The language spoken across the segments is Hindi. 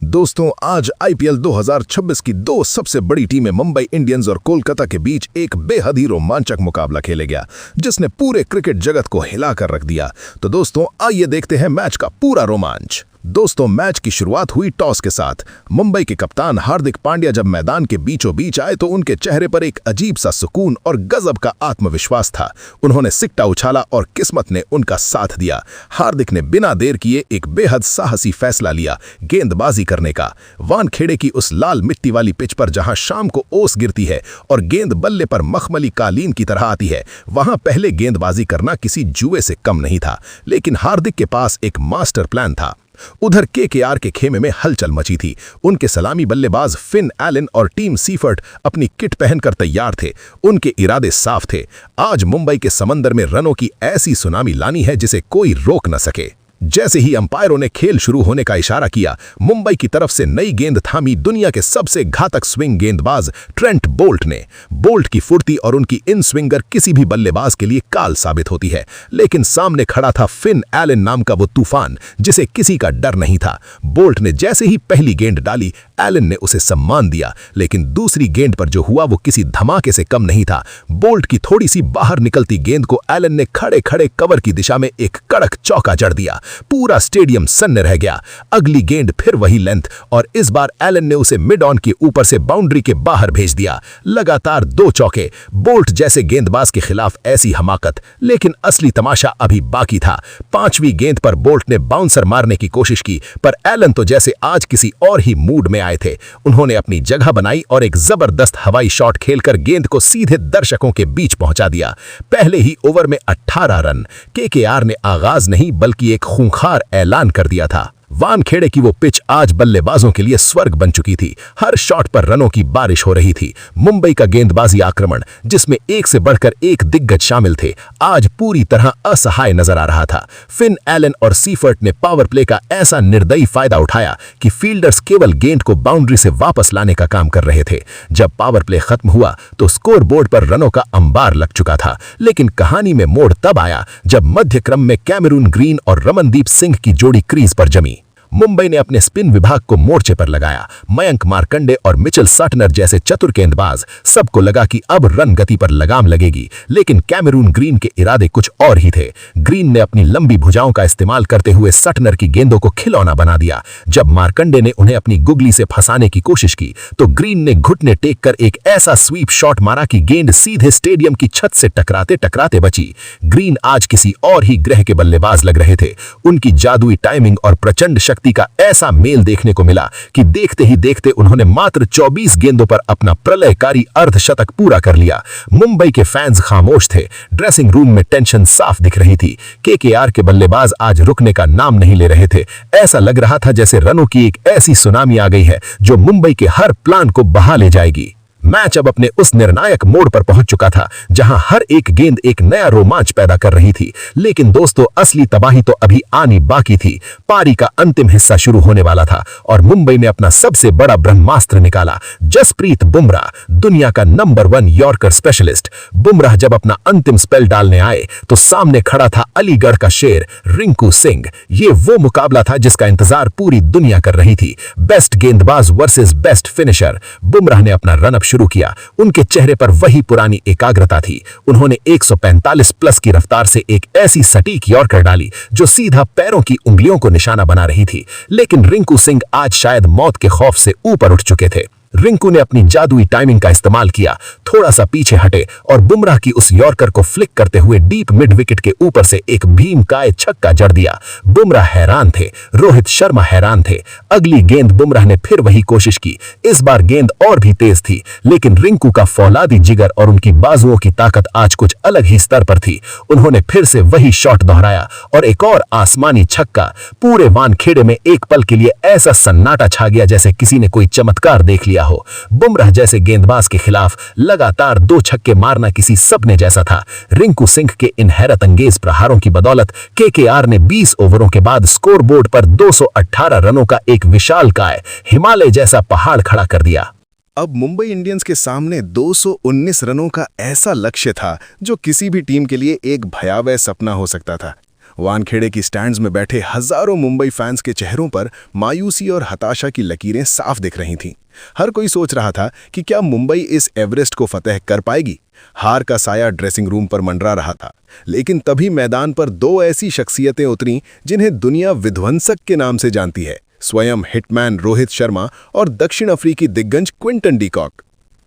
दोस्तों, आज आईपीएल 2026 की दो सबसे बड़ी टीमें मुंबई इंडियंस और कोलकाता के बीच एक बेहद ही रोमांचक मुकाबला खेले गया, जिसने पूरे क्रिकेट जगत को हिलाकर रख दिया। तो दोस्तों, आइए देखते हैं मैच का पूरा रोमांच। दोस्तों, मैच की शुरुआत हुई टॉस के साथ। मुंबई के कप्तान हार्दिक पांड्या जब मैदान के बीचों बीच आए तो उनके चेहरे पर एक अजीब सा सुकून और गजब का आत्मविश्वास था। उन्होंने सिक्का उछाला और किस्मत ने उनका साथ दिया। हार्दिक ने बिना देर किए एक बेहद साहसी फैसला लिया, गेंदबाजी करने का। वानखेड़े की उस लाल मिट्टी वाली पिच पर जहां शाम को ओस गिरती है और गेंद बल्ले पर मखमली कालीन की तरह आती है, वहां पहले गेंदबाजी करना किसी जुए से कम नहीं था। लेकिन हार्दिक के पास एक मास्टर प्लान था। उधर केकेआर के खेमे में हलचल मची थी। उनके सलामी बल्लेबाज फिन एलन और टीम सीफर्ट अपनी किट पहनकर तैयार थे। उनके इरादे साफ थे, आज मुंबई के समंदर में रनों की ऐसी सुनामी लानी है जिसे कोई रोक न सके। जैसे ही अंपायरों ने खेल शुरू होने का इशारा किया, मुंबई की तरफ से नई गेंद थामी दुनिया के सबसे घातक स्विंग गेंदबाज ट्रेंट बोल्ट ने। बोल्ट की फुर्ती और उनकी इन स्विंगर किसी भी बल्लेबाज के लिए काल साबित होती है, लेकिन सामने खड़ा था फिन एलन नाम का वो तूफान जिसे किसी का डर नहीं था। बोल्ट ने जैसे ही पहली गेंद डाली, एलन ने उसे सम्मान दिया, लेकिन दूसरी गेंद पर जो हुआ वो किसी धमाके से कम नहीं था। बोल्ट की थोड़ी सी बाहर निकलती गेंद को एलन ने खड़े खड़े कवर की दिशा में एक कड़क चौका जड़ दिया। पूरा स्टेडियम सन्न रह गया। अगली गेंद फिर वही लेंथ और इस बार एलन ने उसे मिड ऑन के ऊपर से बाउंड्री के बाहर भेज दिया। लगातार दो चौके। बोल्ट जैसे गेंदबाज के खिलाफ ऐसी हमाकत, लेकिन असली तमाशा अभी बाकी था। पांचवी गेंद पर बोल्ट ने बाउंसर मारने की कोशिश की, पर एलन तो जैसे आज किसी और ही मूड में आए थे। उन्होंने अपनी जगह बनाई और एक जबरदस्त हवाई शॉट खेलकर गेंद को सीधे दर्शकों के बीच पहुंचा दिया। पहले ही ओवर में 18 रन। केकेआर ने आगाज नहीं बल्कि एक खूंखार ऐलान कर दिया था। वानखेड़े की वो पिच आज बल्लेबाजों के लिए स्वर्ग बन चुकी थी। हर शॉट पर रनों की बारिश हो रही थी। मुंबई का गेंदबाजी आक्रमण, जिसमें एक से बढ़कर एक दिग्गज शामिल थे, आज पूरी तरह असहाय नजर आ रहा था। फिन एलन और सीफर्ट ने पावर प्ले का ऐसा निर्दयी फायदा उठाया कि फील्डर्स केवल गेंद को बाउंड्री से वापस लाने का काम कर रहे थे। जब पावर प्ले खत्म हुआ तो स्कोर बोर्ड पर रनों का अंबार लग चुका था, लेकिन कहानी में मोड़ तब आया जब मध्य क्रम में कैमरून ग्रीन और रमनदीप सिंह की जोड़ी क्रीज पर जमी। मुंबई ने अपने स्पिन विभाग को मोर्चे पर लगाया। मयंक मार्कंडे और मिचेल साटनर जैसे चतुर गेंदबाज, सबको लगा कि अब रन गति पर लगाम लगेगी, लेकिन कैमरून ग्रीन के इरादे कुछ और ही थे। ग्रीन ने अपनी लंबी भुजाओं का इस्तेमाल करते हुए साटनर की गेंदों को खिलौना बना दिया। जब मार्कंडे ने उन्हें अपनी गुगली से फंसाने की कोशिश की तो ग्रीन ने घुटने टेक कर एक ऐसा स्वीप शॉट मारा कि गेंद सीधे स्टेडियम की छत से टकराते टकराते बची। ग्रीन आज किसी और ही ग्रह के बल्लेबाज लग रहे थे। उनकी जादुई टाइमिंग और प्रचंड शक्ति का ऐसा मेल देखने को मिला कि देखते ही देखते उन्होंने मात्र 24 गेंदों पर अपना प्रलयकारी अर्धशतक पूरा कर लिया। मुंबई के फैंस खामोश थे। ड्रेसिंग रूम में टेंशन साफ दिख रही थी। केकेआर के बल्लेबाज आज रुकने का नाम नहीं ले रहे थे। ऐसा लग रहा था जैसे रनों की एक ऐसी सुनामी आ गई है जो मुंबई के हर प्लान को बहा ले जाएगी। मैच अब अपने उस निर्णायक मोड़ पर पहुंच चुका था जहां हर एक गेंद एक नया रोमांच पैदा कर रही थी। लेकिन दोस्तों, असली तबाही तो अभी आनी बाकी थी। पारी का अंतिम हिस्सा शुरू होने वाला था और मुंबई ने अपना सबसे बड़ा ब्रह्मास्त्र निकाला। जसप्रीत बुमराह, दुनिया का नंबर 1 यॉर्कर स्पेशलिस्ट। बुमराह जब अपना अंतिम स्पेल डालने आए तो सामने खड़ा था अलीगढ़ का शेर रिंकू सिंह। ये वो मुकाबला था जिसका इंतजार पूरी दुनिया कर रही थी। बेस्ट गेंदबाज वर्सेस बेस्ट फिनिशर। बुमराह ने अपना रनअप शुरू किया। उनके चेहरे पर वही पुरानी एकाग्रता थी। उन्होंने 145 प्लस की रफ्तार से एक ऐसी सटीक यॉर्कर डाली जो सीधा पैरों की उंगलियों को निशाना बना रही थी। लेकिन रिंकू सिंह आज शायद मौत के खौफ से ऊपर उठ चुके थे। रिंकू ने अपनी जादुई टाइमिंग का इस्तेमाल किया, थोड़ा सा पीछे हटे और बुमराह की उस यॉर्कर को फ्लिक करते हुए डीप मिड विकेट के ऊपर से एक भीमकाय छक्का जड़ दिया। बुमराह हैरान थे, रोहित शर्मा हैरान थे। अगली गेंद बुमराह ने फिर वही कोशिश की। इस बार गेंद और भी तेज थी, लेकिन रिंकू का फौलादी जिगर और उनकी बाजुओं की ताकत आज कुछ अलग ही स्तर पर थी। उन्होंने फिर से वही शॉट दोहराया और एक और आसमानी छक्का। पूरे वानखेड़े में एक पल के लिए ऐसा सन्नाटा छा गया जैसे किसी ने कोई चमत्कार देख लिया हो। बुमराह जैसे गेंदबाज के खिलाफ लगातार 2 छक्के मारना किसी सपने जैसा था। रिंकू सिंह के इन हैरत अंगेज प्रहारों की बदौलत केकेआर ने 20 ओवरों के बाद स्कोरबोर्ड पर 218 रनों का एक विशालकाय हिमालय जैसा पहाड़ खड़ा कर दिया। अब मुंबई इंडियंस के सामने 219 रनों का ऐसा लक्ष्य था जो किसी भी टीम के लिए एक भयावह सपना हो सकता था। वानखेड़े की स्टैंड्स में बैठे हजारों मुंबई फैंस के चेहरों पर मायूसी और हताशा की लकीरें साफ दिख रही थीं। हर कोई सोच रहा था कि क्या मुंबई इस एवरेस्ट को फतेह कर पाएगी। हार का साया ड्रेसिंग रूम पर मंडरा रहा था, लेकिन तभी मैदान पर दो ऐसी शख्सियतें उतरीं जिन्हें दुनिया विध्वंसक के नाम से जानती है, स्वयं हिटमैन रोहित शर्मा और दक्षिण अफ्रीकी दिग्गज Quinton de Kock.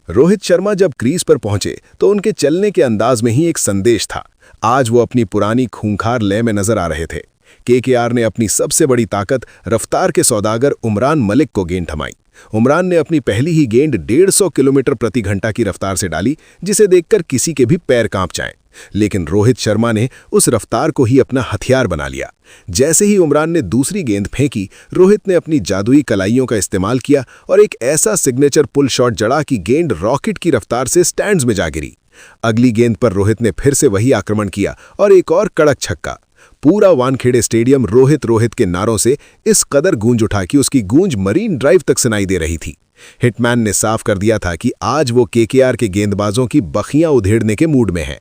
Rohit Sharma जब क्रीज पर पहुंचे तो उनके चलने के अंदाज में ही एक संदेश था। आज वो अपनी पुरानी खूंखार लय में नजर आ रहे थे। केकेआर ने अपनी सबसे बड़ी ताकत रफ्तार के सौदागर उमरान मलिक को गेंद थमाई। उमरान ने अपनी पहली ही गेंद 150 किलोमीटर प्रति घंटा की रफ्तार से डाली, जिसे देखकर किसी के भी पैर कांप जाएं। लेकिन रोहित शर्मा ने उस रफ्तार को ही अपना हथियार बना लिया। जैसे ही उमरान ने दूसरी गेंद फेंकी, रोहित ने अपनी जादुई कलाइयों का इस्तेमाल किया और एक ऐसा सिग्नेचर पुल शॉट जड़ा कि गेंद रॉकेट की रफ्तार से स्टैंड्स में जा गिरी। अगली गेंद पर रोहित ने फिर से वही आक्रमण किया और एक और कड़क छक्का। पूरा वानखेड़े स्टेडियम रोहित रोहित के नारों से इस कदर गूंज उठा कि उसकी गूंज मरीन ड्राइव तक सुनाई दे रही थी। हिटमैन ने साफ कर दिया था कि आज वो केकेआर के गेंदबाजों की बखियां उधेड़ने के मूड में है।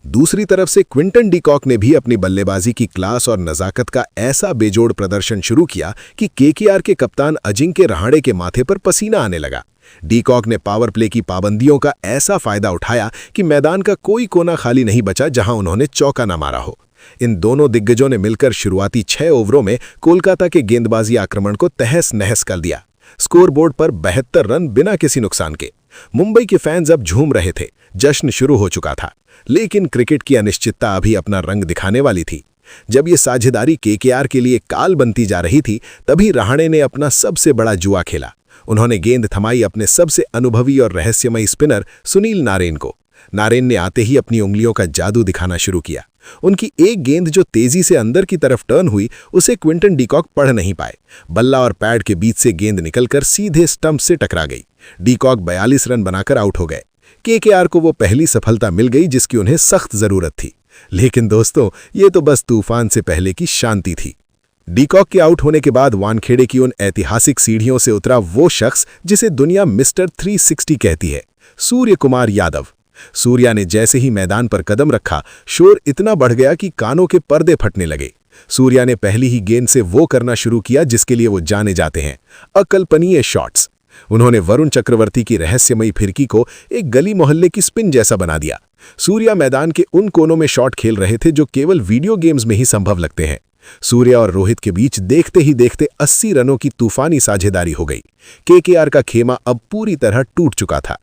दूसरी तरफ से क्विंटन डी कॉक ने भी अपनी बल्लेबाजी की क्लास और नजाकत का ऐसा बेजोड़ प्रदर्शन शुरू किया कि केकेआर के कप्तान अजिंक्य रहाणे के माथे पर पसीना आने लगा। डी कॉक ने पावर प्ले की पाबंदियों का ऐसा फायदा उठाया कि मैदान का कोई कोना खाली नहीं बचा जहां उन्होंने चौका न मारा हो। इन दोनों दिग्गजों ने मिलकर शुरुआती 6 ओवरों में कोलकाता के गेंदबाजी आक्रमण को तहस नहस कर दिया। स्कोरबोर्ड पर 72 रन बिना किसी नुकसान के। मुंबई के फैंस अब झूम रहे थे, जश्न शुरू हो चुका था। लेकिन क्रिकेट की अनिश्चितता अभी अपना रंग दिखाने वाली थी। जब ये साझेदारी केकेआर के लिए काल बनती जा रही थी, तभी रहाणे ने अपना सबसे बड़ा जुआ खेला। उन्होंने गेंद थमाई अपने सबसे अनुभवी और रहस्यमयी स्पिनर सुनील नारेन को। नारेन ने आते ही अपनी उंगलियों का जादू दिखाना शुरू किया। उनकी एक गेंद जो तेजी से अंदर की तरफ टर्न हुई, उसे क्विंटन डी कॉक पढ़ नहीं पाए। बल्ला और पैड के बीच से गेंद निकलकर सीधे स्टंप से टकरा गई। डी कॉक 42 रन बनाकर आउट हो गए। केकेआर को वो पहली सफलता मिल गई जिसकी उन्हें सख्त जरूरत थी। लेकिन दोस्तों, ये तो बस तूफान से पहले की शांति थी। डी कॉक के आउट होने के बाद वानखेड़े की उन ऐतिहासिक सीढ़ियों से उतरा वो शख्स जिसे दुनिया मिस्टर 360 कहती है, सूर्य कुमार यादव। सूर्या ने जैसे ही मैदान पर कदम रखा, शोर इतना बढ़ गया कि कानों के पर्दे फटने लगे। सूर्या ने पहली ही गेंद से वो करना शुरू किया जिसके लिए वो जाने जाते हैं, अकल्पनीय शॉट्स। उन्होंने वरुण चक्रवर्ती की रहस्यमयी फिरकी को एक गली मोहल्ले की स्पिन जैसा बना दिया। सूर्या मैदान के उन कोनों में शॉट खेल रहे थे जो केवल वीडियो गेम्स में ही संभव लगते हैं। सूर्या और रोहित के बीच देखते ही देखते 80 रनों की तूफानी साझेदारी हो गई। केकेआर का खेमा अब पूरी तरह टूट चुका था।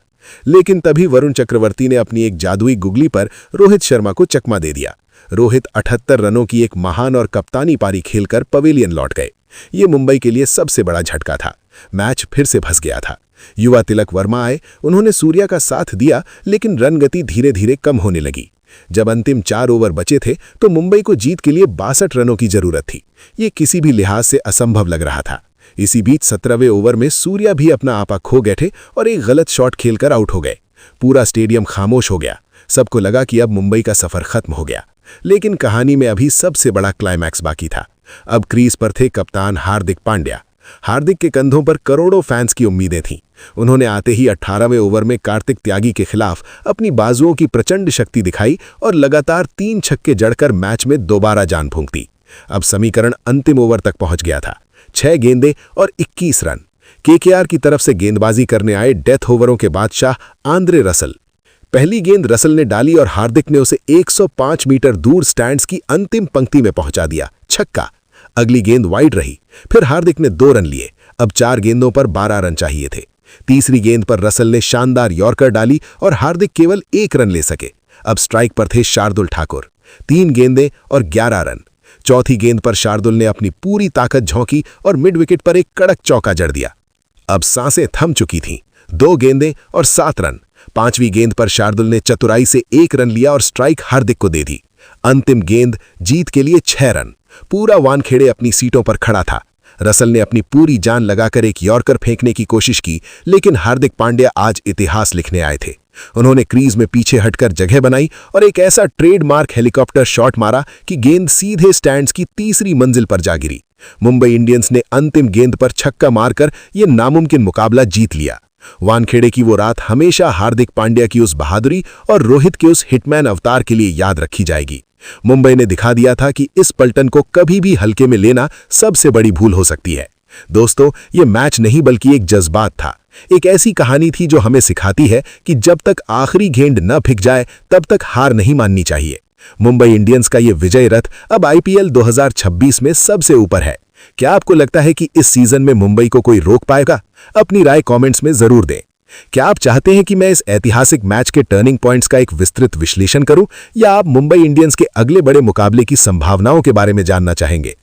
लेकिन तभी वरुण चक्रवर्ती ने अपनी एक जादुई गुगली पर रोहित शर्मा को चकमा दे दिया। रोहित 78 रनों की एक महान और कप्तानी पारी खेलकर पवेलियन लौट गए। ये मुंबई के लिए सबसे बड़ा झटका था। मैच फिर से फंस गया था। युवा तिलक वर्मा आए, उन्होंने सूर्या का साथ दिया, लेकिन रन गति धीरे धीरे कम होने लगी। जब अंतिम 4 ओवर बचे थे तो मुंबई को जीत के लिए 62 रनों की जरूरत थी। ये किसी भी लिहाज से असंभव लग रहा था। इसी बीच 17वें ओवर में सूर्या भी अपना आपा खो गए थे और एक गलत शॉट खेलकर आउट हो गए। पूरा स्टेडियम खामोश हो गया। सबको लगा कि अब मुंबई का सफर खत्म हो गया। लेकिन कहानी में अभी सबसे बड़ा क्लाइमैक्स बाकी था। अब क्रीज पर थे कप्तान हार्दिक पांड्या। हार्दिक के कंधों पर करोड़ों फैंस की उम्मीदें थीं। उन्होंने आते ही 18वें ओवर में कार्तिक त्यागी के खिलाफ अपनी बाजुओं की प्रचंड शक्ति दिखाई और लगातार 3 छक्के जड़कर मैच में दोबारा जान फूंक दी। अब समीकरण अंतिम ओवर तक पहुंच गया था। 6 गेंदें और 21 रन। केकेआर की तरफ से गेंदबाजी करने आए डेथ ओवरों के बादशाह आंद्रे रसल। पहली गेंद रसल ने डाली और हार्दिक ने उसे 105 मीटर दूर स्टैंड्स की अंतिम पंक्ति में पहुंचा दिया, छक्का। अगली गेंद वाइड रही, फिर हार्दिक ने 2 रन लिए। अब 4 गेंदों पर 12 रन चाहिए थे। तीसरी गेंद पर रसल ने शानदार यॉर्कर डाली और हार्दिक केवल 1 रन ले सके। अब स्ट्राइक पर थे शार्दुल ठाकुर। 3 गेंदें और 11 रन। चौथी गेंद पर शार्दुल ने अपनी पूरी ताकत झोंकी और मिड विकेट पर एक कड़क चौका जड़ दिया। अब सांसें थम चुकी थीं। 2 गेंदें और 7 रन। 5वीं गेंद पर शार्दुल ने चतुराई से 1 रन लिया और स्ट्राइक हार्दिक को दे दी। अंतिम गेंद जीत के लिए 6 रन। पूरा वानखेड़े अपनी सीटों पर खड़ा था। रसल ने अपनी पूरी जान लगाकर एक यॉर्कर फेंकने की कोशिश की, लेकिन हार्दिक पांड्या आज इतिहास लिखने आए थे। उन्होंने क्रीज में पीछे हटकर जगह बनाई और एक ऐसा ट्रेडमार्क हेलीकॉप्टर शॉट मारा कि गेंद सीधे स्टैंड्स की तीसरी मंजिल पर जा गिरी। मुंबई इंडियंस ने अंतिम गेंद पर छक्का मारकर यह नामुमकिन मुकाबला जीत लिया। वानखेड़े की वो रात हमेशा हार्दिक पांड्या की उस बहादुरी और रोहित के उस हिटमैन अवतार के लिए याद रखी जाएगी। मुंबई ने दिखा दिया था कि इस पलटन को कभी भी हल्के में लेना सबसे बड़ी भूल हो सकती है। दोस्तों, ये मैच नहीं बल्कि एक जज्बात था, एक ऐसी कहानी थी जो हमें सिखाती है कि जब तक आखिरी गेंद न फिक जाए तब तक हार नहीं माननी चाहिए। मुंबई इंडियंस का ये विजय रथ अब आईपीएल 2026 में सबसे ऊपर है। क्या आपको लगता है कि इस सीजन में मुंबई को कोई रोक पाएगा? अपनी राय कमेंट्स में जरूर दें। क्या आप चाहते हैं कि मैं इस ऐतिहासिक मैच के टर्निंग पॉइंट्स का एक विस्तृत विश्लेषण करूं, या आप मुंबई इंडियंस के अगले बड़े मुकाबले की संभावनाओं के बारे में जानना चाहेंगे?